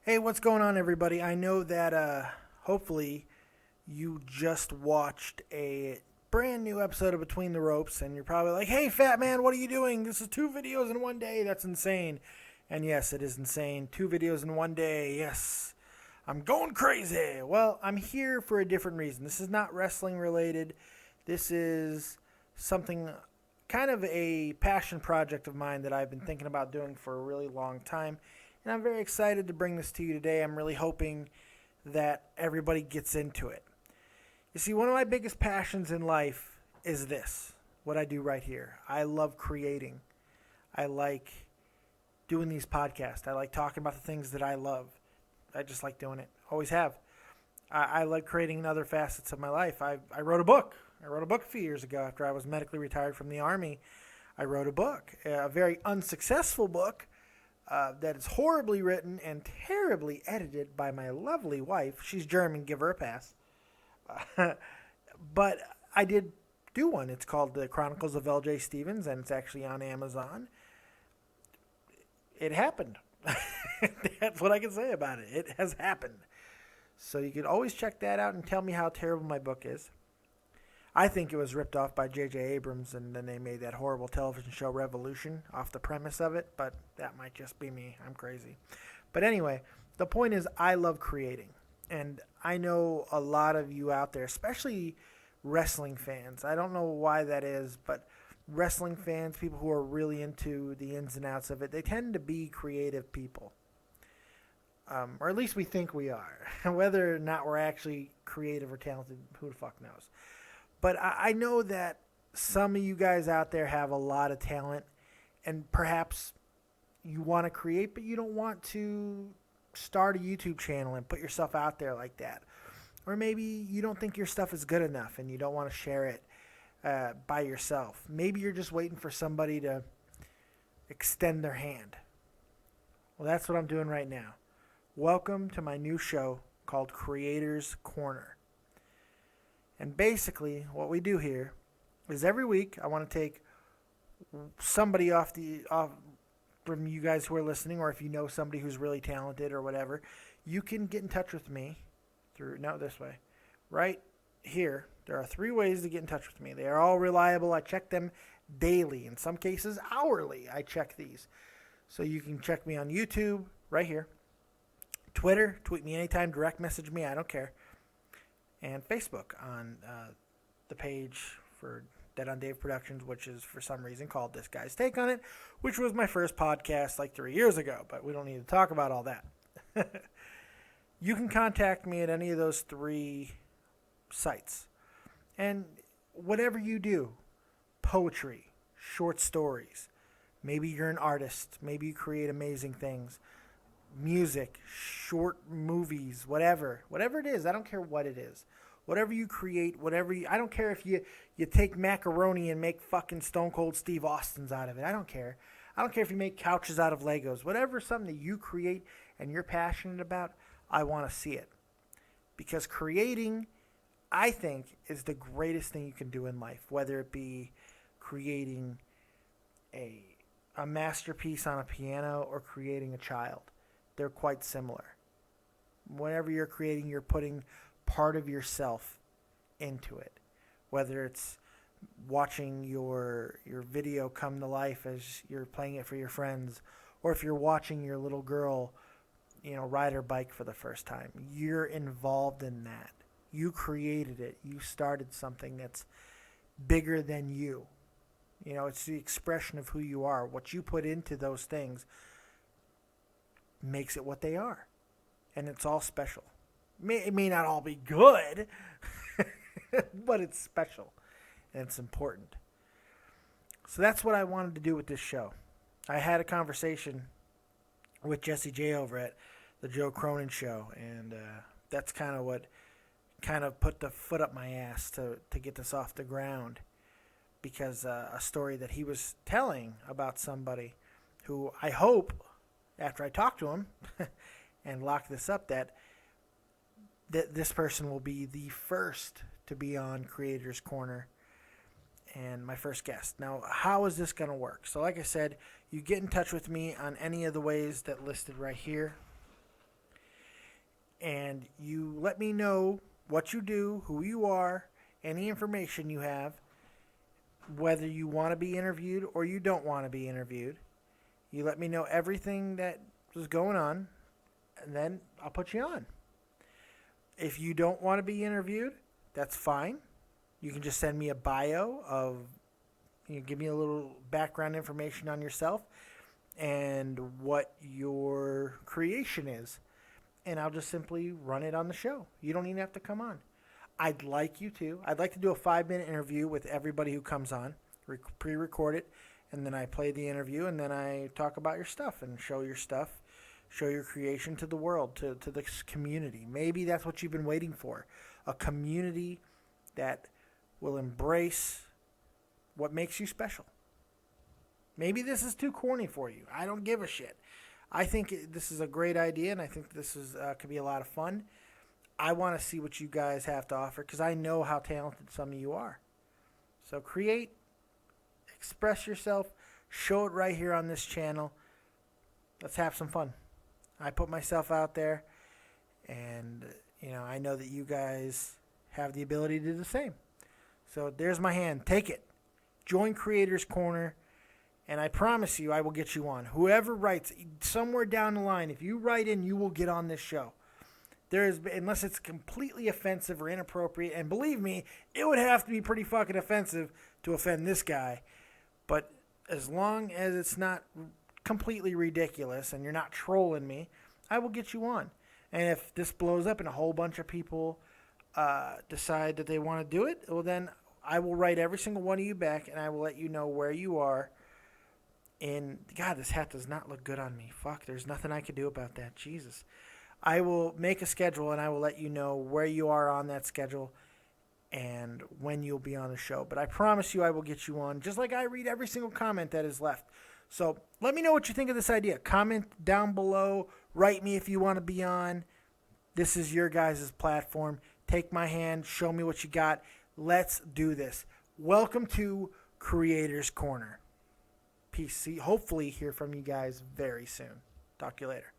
Hey, what's going on, everybody? I know that hopefully you just watched a brand new episode of Between the Ropes, and you're probably like, hey, fat man, what are you doing? This is 2 videos in one day. That's insane. And yes, it is insane. 2 videos in one day. Yes. I'm going crazy. Well, I'm here for a different reason. This is not wrestling related. This is something kind of a passion project of mine that I've been thinking about doing for a really long time. And I'm very excited to bring this to you today. I'm really hoping that everybody gets into it. You see, one of my biggest passions in life is this, what I do right here. I love creating. I like doing these podcasts. I like talking about the things that I love. I just like doing it. Always have. I like creating other facets of my life. I wrote a book. I wrote a book a few years ago after I was medically retired from the Army. I wrote a book, a very unsuccessful book. That is horribly written and terribly edited by my lovely wife. She's German, give her a pass. But I did do one. It's called The Chronicles of L.J. Stevens, and it's actually on Amazon. It happened. That's what I can say about it. It has happened. So you can always check that out and tell me how terrible my book is. I think it was ripped off by J.J. Abrams, and then they made that horrible television show Revolution off the premise of it, but that might just be me. I'm crazy. But anyway, the point is I love creating, and I know a lot of you out there, especially wrestling fans. I don't know why that is, but wrestling fans, people who are really into the ins and outs of it, they tend to be creative people. Or at least we think we are. Whether or not we're actually creative or talented, who the fuck knows. But I know that some of you guys out there have a lot of talent, and perhaps you want to create, but you don't want to start a YouTube channel and put yourself out there like that. Or maybe you don't think your stuff is good enough and you don't want to share it by yourself. Maybe you're just waiting for somebody to extend their hand. Well, that's what I'm doing right now. Welcome to my new show called Creators Corner. And basically, what we do here is every week I want to take somebody off from you guys who are listening, or if you know somebody who's really talented or whatever, you can get in touch with me this way. Right here, there are 3 ways to get in touch with me. They are all reliable. I check them daily, in some cases hourly. I check these. So you can check me on YouTube right here. Twitter, tweet me anytime, direct message me, I don't care. And Facebook on the page for Dead on Dave Productions, which is for some reason called This Guy's Take on It, which was my first podcast like 3 years ago, but we don't need to talk about all that. You can contact me at any of those 3 sites. And whatever you do, poetry, short stories, maybe you're an artist, maybe you create amazing things, music, short movies, whatever it is, I don't care what it is. Whatever you create, I don't care if you take macaroni and make fucking Stone Cold Steve Austins out of it. I don't care. I don't care if you make couches out of Legos. Whatever something that you create and you're passionate about, I want to see it. Because creating, I think, is the greatest thing you can do in life. Whether it be creating a masterpiece on a piano or creating a child. They're quite similar. Whenever you're creating, you're putting part of yourself into it. Whether it's watching your video come to life as you're playing it for your friends, or if you're watching your little girl, ride her bike for the first time. You're involved in that. You created it. You started something that's bigger than you. It's the expression of who you are. What you put into those things makes it what they are. And it's all special. It may not all be good, but it's special. And it's important. So that's what I wanted to do with this show. I had a conversation with Jesse J over at the Joe Cronin Show. And that's kind of what put the foot up my ass to get this off the ground. Because a story that he was telling about somebody who I hope, after I talk to him and lock this up, that this person will be the first to be on Creators Corner and my first guest. Now, how is this going to work? So like I said, you get in touch with me on any of the ways that listed right here. and you let me know what you do, who you are, any information you have, whether you want to be interviewed or you don't want to be interviewed. You let me know everything that is going on, and then I'll put you on. If you don't want to be interviewed, that's fine. You can just send me a bio of, give me a little background information on yourself and what your creation is. And I'll just simply run it on the show. You don't even have to come on. I'd like you to. I'd like to do a 5-minute interview with everybody who comes on, pre-record it, and then I play the interview, and then I talk about your stuff and show your stuff, show your creation to the world, to the community. Maybe that's what you've been waiting for, a community that will embrace what makes you special. Maybe this is too corny for you. I don't give a shit. I think this is a great idea, and I think this is could be a lot of fun. I want to see what you guys have to offer because I know how talented some of you are. So create, express yourself, show it right here on this channel. Let's have some fun. I put myself out there, and I know that you guys have the ability to do the same. So there's my hand. Take it. Join Creators Corner. And I promise you, I will get you on. Whoever writes, somewhere down the line, if you write in, you will get on this show. Unless it's completely offensive or inappropriate. And believe me, it would have to be pretty fucking offensive to offend this guy. But as long as it's not completely ridiculous and you're not trolling me, I will get you on. And if this blows up and a whole bunch of people decide that they want to do it, well, then I will write every single one of you back, and I will let you know where you are. And, God, this hat does not look good on me. Fuck, there's nothing I can do about that. Jesus. I will make a schedule, and I will let you know where you are on that schedule and when you'll be on the show. But I promise you I will get you on, just like I read every single comment that is left. So let me know what you think of this idea. Comment down below. Write me if you want to be on. This is your guys' platform. Take my hand. Show me what you got. Let's do this. Welcome to Creators Corner. Peace. Hopefully hear from you guys very soon. Talk to you later.